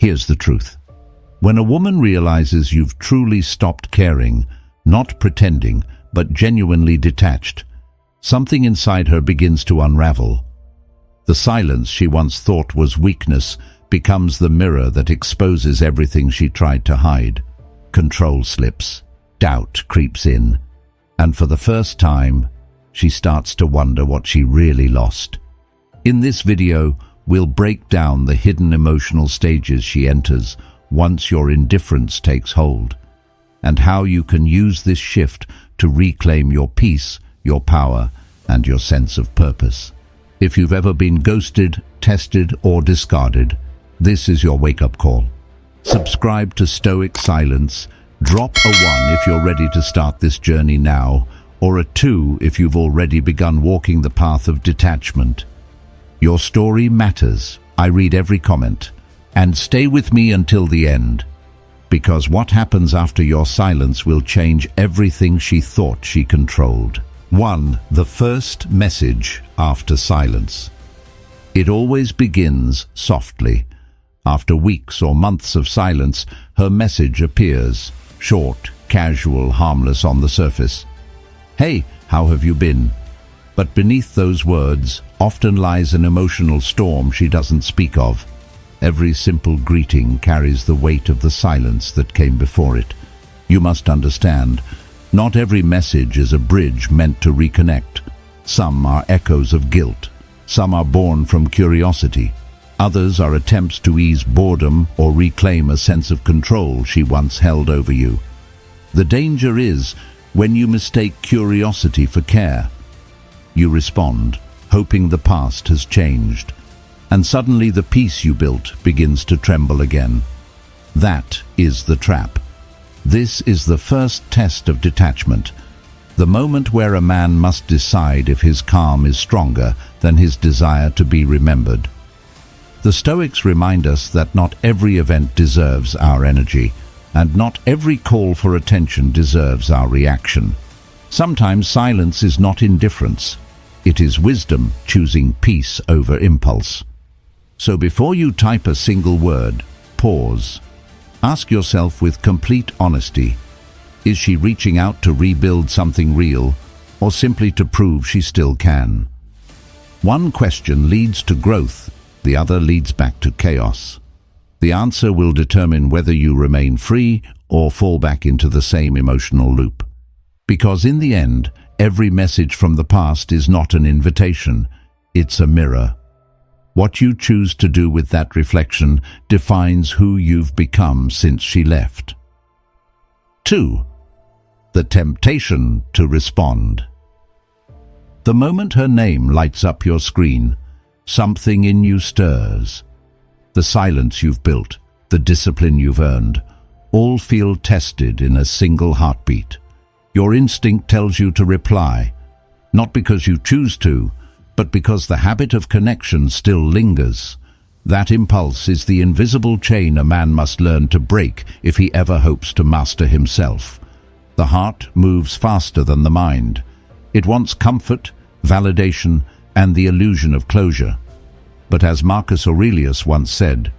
Here's the truth. When a woman realizes you've truly stopped caring, not pretending, but genuinely detached, something inside her begins to unravel. The silence she once thought was weakness becomes the mirror that exposes everything she tried to hide. Control slips, doubt creeps in, and for the first time, she starts to wonder what she really lost. In this video, we'll break down the hidden emotional stages she enters once your indifference takes hold, and how you can use this shift to reclaim your peace, your power, and your sense of purpose. If you've ever been ghosted, tested, or discarded, this is your wake-up call. Subscribe to Stoic Silence. Drop a 1 if you're ready to start this journey now, or a 2 if you've already begun walking the path of detachment. Your story matters. I read every comment. And stay with me until the end, because what happens after your silence will change everything she thought she controlled. 1. The first message after silence. It always begins softly. After weeks or months of silence, her message appears, short, casual, harmless on the surface. Hey, how have you been? But beneath those words often lies an emotional storm she doesn't speak of. Every simple greeting carries the weight of the silence that came before it. You must understand, not every message is a bridge meant to reconnect. Some are echoes of guilt. Some are born from curiosity. Others are attempts to ease boredom or reclaim a sense of control she once held over you. The danger is when you mistake curiosity for care. You respond, hoping the past has changed, and suddenly the peace you built begins to tremble again. That is the trap. This is the first test of detachment, the moment where a man must decide if his calm is stronger than his desire to be remembered. The Stoics remind us that not every event deserves our energy, and not every call for attention deserves our reaction. Sometimes silence is not indifference. It is wisdom choosing peace over impulse. So before you type a single word, pause. Ask yourself with complete honesty, is she reaching out to rebuild something real, or simply to prove she still can? One question leads to growth, the other leads back to chaos. The answer will determine whether you remain free or fall back into the same emotional loop. Because in the end, every message from the past is not an invitation, it's a mirror. What you choose to do with that reflection defines who you've become since she left. 2. The temptation to respond. The moment her name lights up your screen, something in you stirs. The silence you've built, the discipline you've earned, all feel tested in a single heartbeat. Your instinct tells you to reply, not because you choose to, but because the habit of connection still lingers. That impulse is the invisible chain a man must learn to break if he ever hopes to master himself. The heart moves faster than the mind. It wants comfort, validation, and the illusion of closure. But as Marcus Aurelius once said,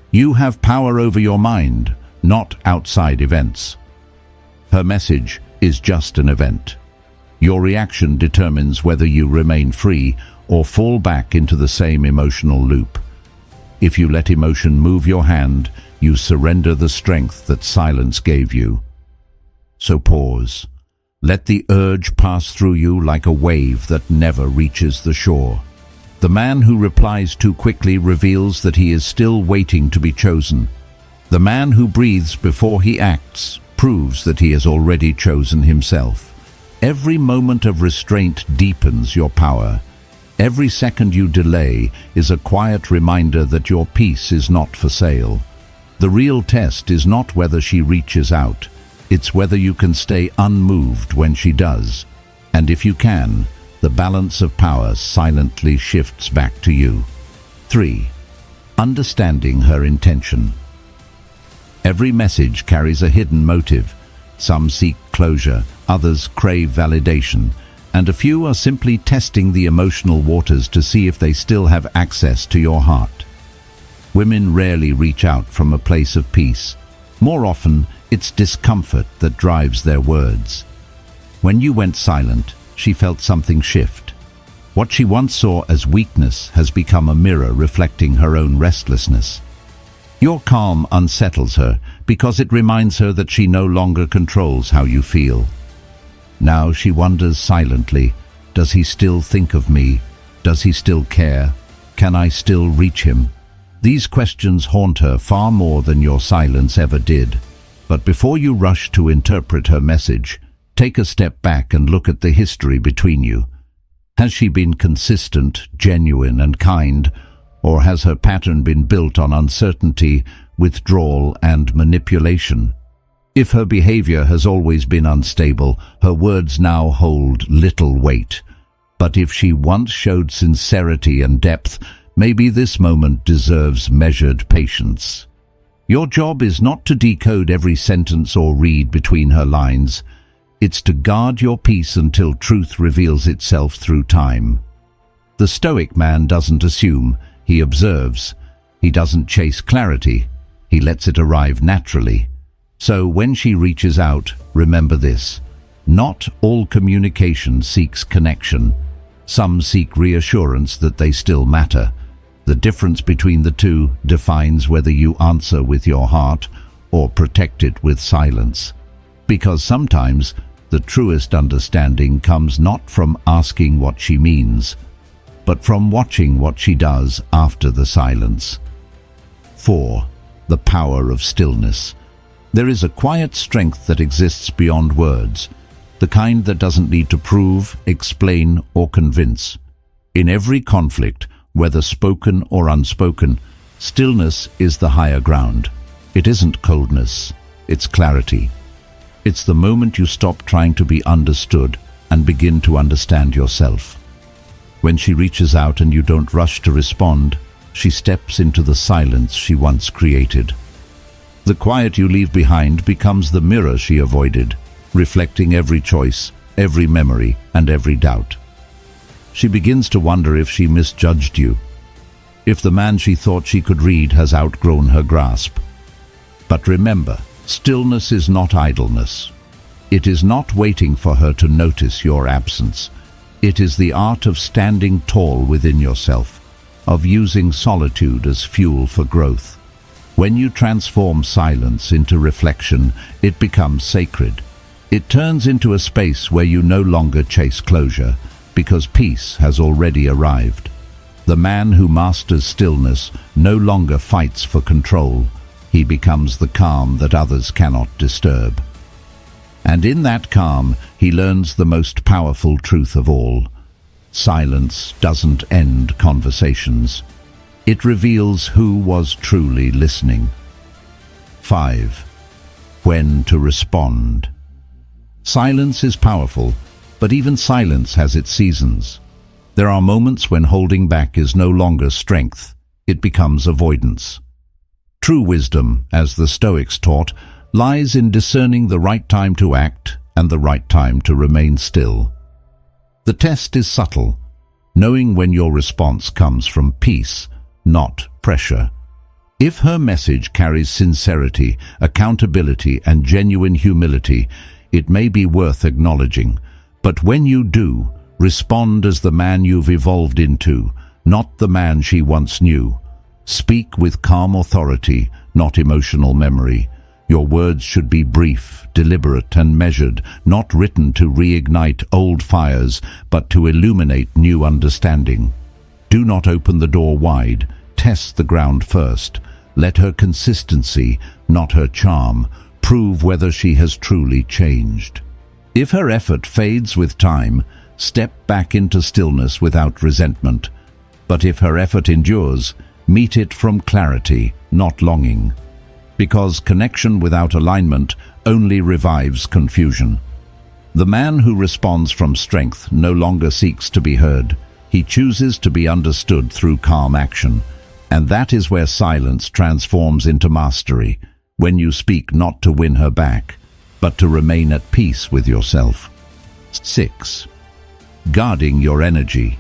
you have power over your mind, not outside events. Her message is just an event. Your reaction determines whether you remain free or fall back into the same emotional loop. If you let emotion move your hand, you surrender the strength that silence gave you. So pause. Let the urge pass through you like a wave that never reaches the shore. The man who replies too quickly reveals that he is still waiting to be chosen. The man who breathes before he acts proves that he has already chosen himself. Every moment of restraint deepens your power. Every second you delay is a quiet reminder that your peace is not for sale. The real test is not whether she reaches out. It's whether you can stay unmoved when she does. And if you can, the balance of power silently shifts back to you. 3. Understanding her intention. Every message carries a hidden motive. Some seek closure, others crave validation, and a few are simply testing the emotional waters to see if they still have access to your heart. Women rarely reach out from a place of peace. More often, it's discomfort that drives their words. When you went silent, she felt something shift. What she once saw as weakness has become a mirror reflecting her own restlessness. Your calm unsettles her because it reminds her that she no longer controls how you feel. Now she wonders silently, does he still think of me? Does he still care? Can I still reach him? These questions haunt her far more than your silence ever did. But before you rush to interpret her message, take a step back and look at the history between you. Has she been consistent, genuine, and kind, or has her pattern been built on uncertainty, withdrawal, and manipulation? If her behavior has always been unstable, her words now hold little weight. But if she once showed sincerity and depth, maybe this moment deserves measured patience. Your job is not to decode every sentence or read between her lines. It's to guard your peace until truth reveals itself through time. The Stoic man doesn't assume, he observes. He doesn't chase clarity, he lets it arrive naturally. So when she reaches out, remember this: not all communication seeks connection. Some seek reassurance that they still matter. The difference between the two defines whether you answer with your heart or protect it with silence. Because sometimes the truest understanding comes not from asking what she means, but from watching what she does after the silence. 4. The power of stillness. There is a quiet strength that exists beyond words, the kind that doesn't need to prove, explain, or convince. In every conflict, whether spoken or unspoken, stillness is the higher ground. It isn't coldness, it's clarity. It's the moment you stop trying to be understood and begin to understand yourself. When she reaches out and you don't rush to respond, she steps into the silence she once created. The quiet you leave behind becomes the mirror she avoided, reflecting every choice, every memory, and every doubt. She begins to wonder if she misjudged you, if the man she thought she could read has outgrown her grasp. But remember, stillness is not idleness. It is not waiting for her to notice your absence. It is the art of standing tall within yourself, of using solitude as fuel for growth. When you transform silence into reflection, it becomes sacred. It turns into a space where you no longer chase closure, because peace has already arrived. The man who masters stillness no longer fights for control. He becomes the calm that others cannot disturb. And in that calm, he learns the most powerful truth of all. Silence doesn't end conversations. It reveals who was truly listening. 5. When to respond. Silence is powerful, but even silence has its seasons. There are moments when holding back is no longer strength, it becomes avoidance. True wisdom, as the Stoics taught, lies in discerning the right time to act and the right time to remain still. The test is subtle, knowing when your response comes from peace, not pressure. If her message carries sincerity, accountability, and genuine humility, it may be worth acknowledging. But when you do, respond as the man you've evolved into, not the man she once knew. Speak with calm authority, not emotional memory. Your words should be brief, deliberate, and measured, not written to reignite old fires, but to illuminate new understanding. Do not open the door wide. Test the ground first. Let her consistency, not her charm, prove whether she has truly changed. If her effort fades with time, step back into stillness without resentment. But if her effort endures, meet it from clarity, not longing. Because connection without alignment only revives confusion. The man who responds from strength no longer seeks to be heard. He chooses to be understood through calm action. And that is where silence transforms into mastery, when you speak not to win her back, but to remain at peace with yourself. 6. Guarding your energy.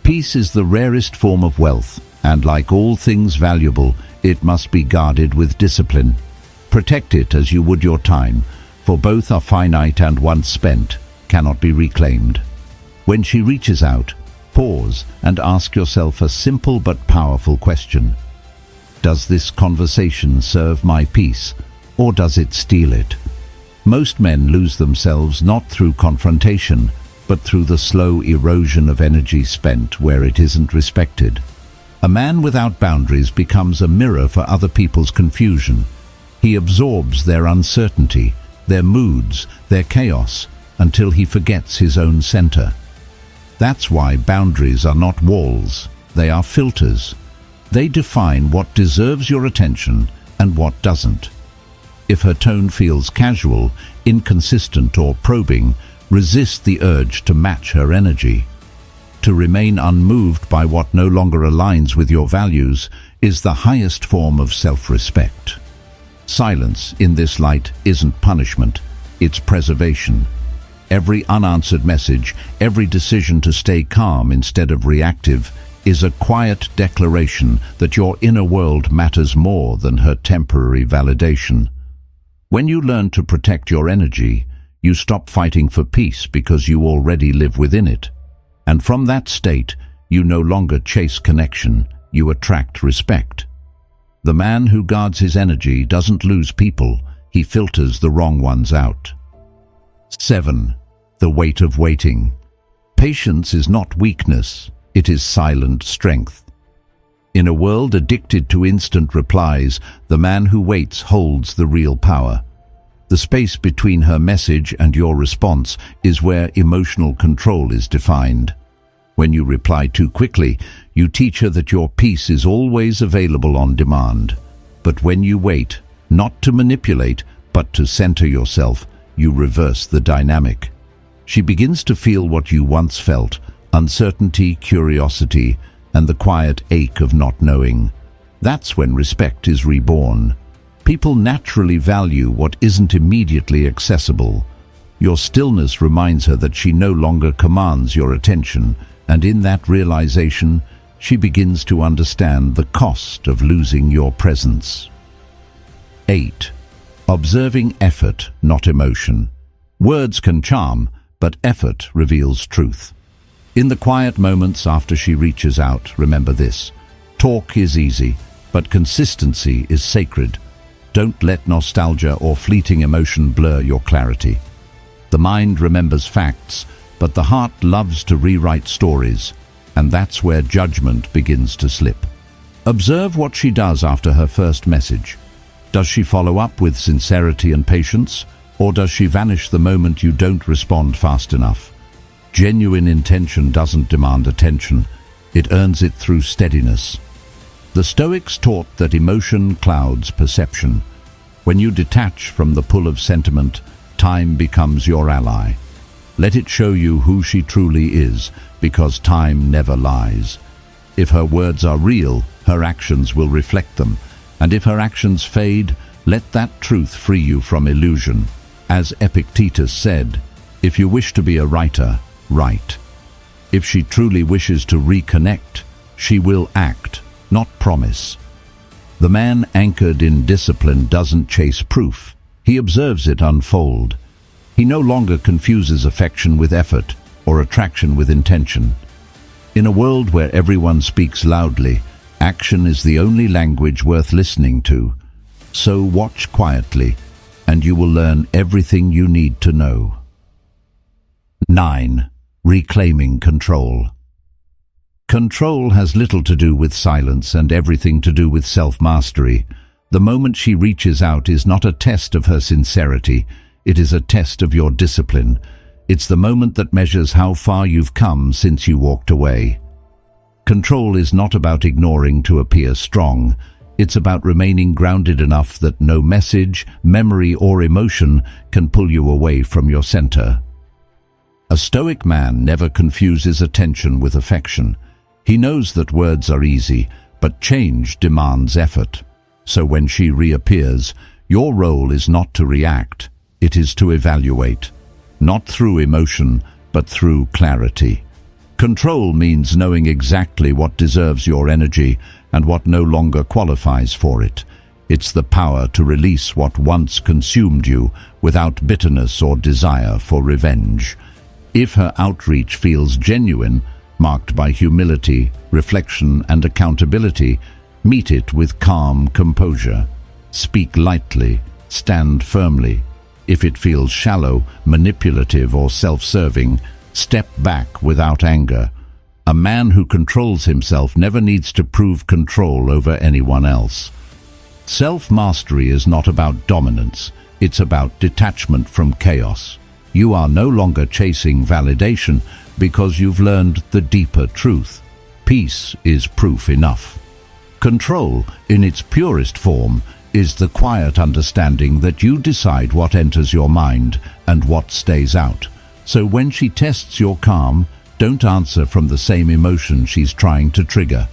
Peace is the rarest form of wealth, And like all things valuable, it must be guarded with discipline. Protect it as you would your time, for both are finite and once spent cannot be reclaimed. When she reaches out, pause and ask yourself a simple but powerful question. Does this conversation serve my peace, or does it steal it? Most men lose themselves not through confrontation, but through the slow erosion of energy spent where it isn't respected. A man without boundaries becomes a mirror for other people's confusion. He absorbs their uncertainty, their moods, their chaos, until he forgets his own center. That's why boundaries are not walls, they are filters. They define what deserves your attention and what doesn't. If her tone feels casual, inconsistent, or probing, resist the urge to match her energy. To remain unmoved by what no longer aligns with your values is the highest form of self-respect. Silence in this light isn't punishment, it's preservation. Every unanswered message, every decision to stay calm instead of reactive, is a quiet declaration that your inner world matters more than her temporary validation. When you learn to protect your energy, you stop fighting for peace because you already live within it. And from that state, you no longer chase connection, you attract respect. The man who guards his energy doesn't lose people, he filters the wrong ones out. 7. The weight of waiting. Patience is not weakness, it is silent strength. In a world addicted to instant replies, the man who waits holds the real power. The space between her message and your response is where emotional control is defined. When you reply too quickly, you teach her that your peace is always available on demand. But when you wait, not to manipulate, but to center yourself, you reverse the dynamic. She begins to feel what you once felt: uncertainty, curiosity, and the quiet ache of not knowing. That's when respect is reborn. People naturally value what isn't immediately accessible. Your stillness reminds her that she no longer commands your attention, and in that realization, she begins to understand the cost of losing your presence. 8. Observing effort, not emotion. Words can charm, but effort reveals truth. In the quiet moments after she reaches out, remember this: talk is easy, but consistency is sacred. Don't let nostalgia or fleeting emotion blur your clarity. The mind remembers facts, but the heart loves to rewrite stories, and that's where judgment begins to slip. Observe what she does after her first message. Does she follow up with sincerity and patience, or does she vanish the moment you don't respond fast enough? Genuine intention doesn't demand attention, it earns it through steadiness. The Stoics taught that emotion clouds perception. When you detach from the pull of sentiment, time becomes your ally. Let it show you who she truly is, because time never lies. If her words are real, her actions will reflect them, and if her actions fade, let that truth free you from illusion. As Epictetus said, if you wish to be a writer, write. If she truly wishes to reconnect, she will act, not promise. The man anchored in discipline doesn't chase proof, he observes it unfold. He no longer confuses affection with effort or attraction with intention. In a world where everyone speaks loudly, action is the only language worth listening to. So watch quietly, and you will learn everything you need to know. 9. Reclaiming control. Control has little to do with silence and everything to do with self-mastery. The moment she reaches out is not a test of her sincerity, it is a test of your discipline. It's the moment that measures how far you've come since you walked away. Control is not about ignoring to appear strong. It's about remaining grounded enough that no message, memory, or emotion can pull you away from your center. A Stoic man never confuses attention with affection. He knows that words are easy, but change demands effort. So when she reappears, your role is not to react, it is to evaluate. Not through emotion, but through clarity. Control means knowing exactly what deserves your energy and what no longer qualifies for it. It's the power to release what once consumed you without bitterness or desire for revenge. If her outreach feels genuine, marked by humility, reflection, and accountability, meet it with calm composure. Speak lightly, stand firmly. If it feels shallow, manipulative, or self-serving, step back without anger. A man who controls himself never needs to prove control over anyone else. Self-mastery is not about dominance, it's about detachment from chaos. You are no longer chasing validation because you've learned the deeper truth. Peace is proof enough. Control, in its purest form, is the quiet understanding that you decide what enters your mind and what stays out. So when she tests your calm, don't answer from the same emotion she's trying to trigger.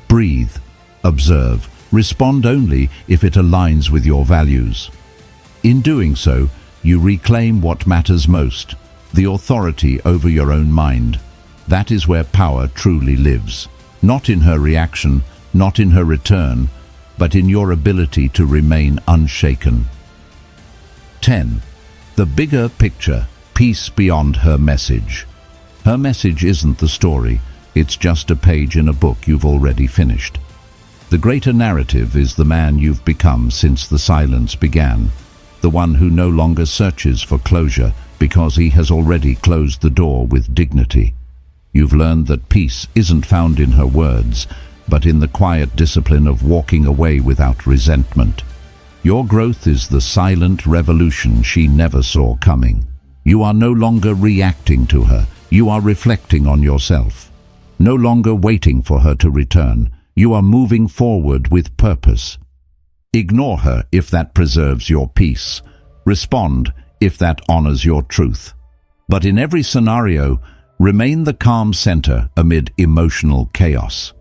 Breathe, observe, respond only if it aligns with your values. In doing so, you reclaim what matters most, the authority over your own mind. That is where power truly lives, not in her reaction, not in her return, but in your ability to remain unshaken. 10. The bigger picture, peace beyond her message. Her message isn't the story, it's just a page in a book you've already finished. The greater narrative is the man you've become since the silence began, the one who no longer searches for closure because he has already closed the door with dignity. You've learned that peace isn't found in her words, but in the quiet discipline of walking away without resentment. Your growth is the silent revolution she never saw coming. You are no longer reacting to her, you are reflecting on yourself. No longer waiting for her to return, you are moving forward with purpose. Ignore her if that preserves your peace. Respond if that honors your truth. But in every scenario, remain the calm center amid emotional chaos.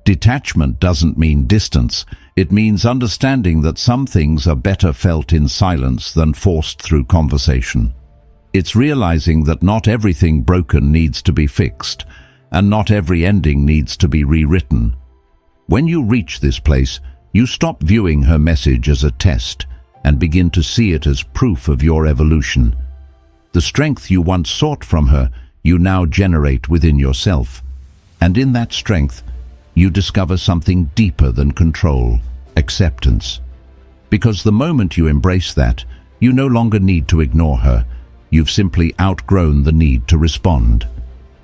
Detachment doesn't mean distance, it means understanding that some things are better felt in silence than forced through conversation. It's realizing that not everything broken needs to be fixed, and not every ending needs to be rewritten. When you reach this place, you stop viewing her message as a test and begin to see it as proof of your evolution. The strength you once sought from her, you now generate within yourself. And in that strength, you discover something deeper than control, acceptance. Because the moment you embrace that, you no longer need to ignore her. You've simply outgrown the need to respond.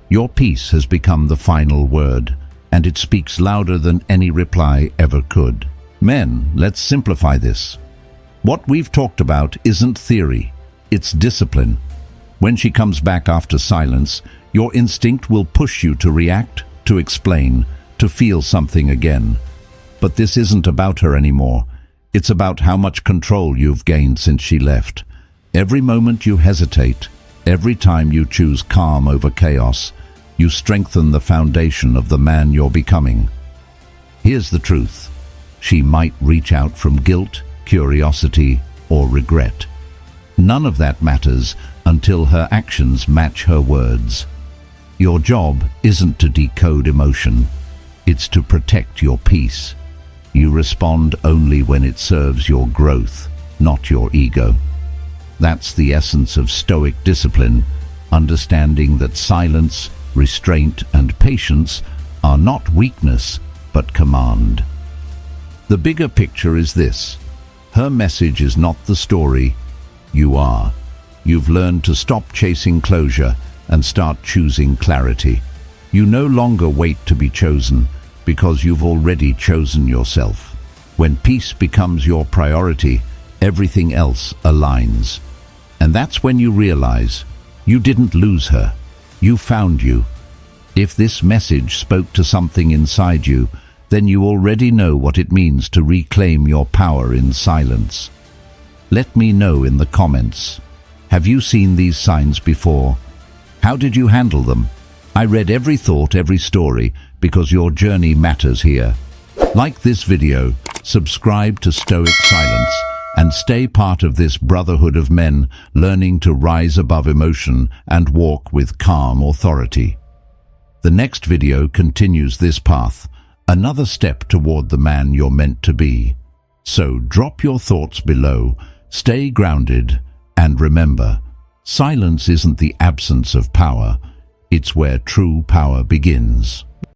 Your peace has become the final word, and it speaks louder than any reply ever could. Men, let's simplify this. What we've talked about isn't theory, it's discipline. When she comes back after silence, your instinct will push you to react, to explain, to feel something again. But this isn't about her anymore. It's about how much control you've gained since she left. Every moment you hesitate, every time you choose calm over chaos, you strengthen the foundation of the man you're becoming. Here's the truth. She might reach out from guilt, curiosity, or regret. None of that matters until her actions match her words. Your job isn't to decode emotion. It's to protect your peace. You respond only when it serves your growth, not your ego. That's the essence of Stoic discipline, understanding that silence, restraint, and patience are not weakness, but command. The bigger picture is this. Her message is not the story. You are. You've learned to stop chasing closure and start choosing clarity. You no longer wait to be chosen, because you've already chosen yourself. When peace becomes your priority, everything else aligns. And that's when you realize you didn't lose her. You found you. If this message spoke to something inside you, then you already know what it means to reclaim your power in silence. Let me know in the comments. Have you seen these signs before? How did you handle them? I read every thought, every story, because your journey matters here. Like this video, subscribe to Stoic Silence, and stay part of this brotherhood of men learning to rise above emotion and walk with calm authority. The next video continues this path, another step toward the man you're meant to be. So drop your thoughts below, stay grounded, and remember, silence isn't the absence of power, it's where true power begins.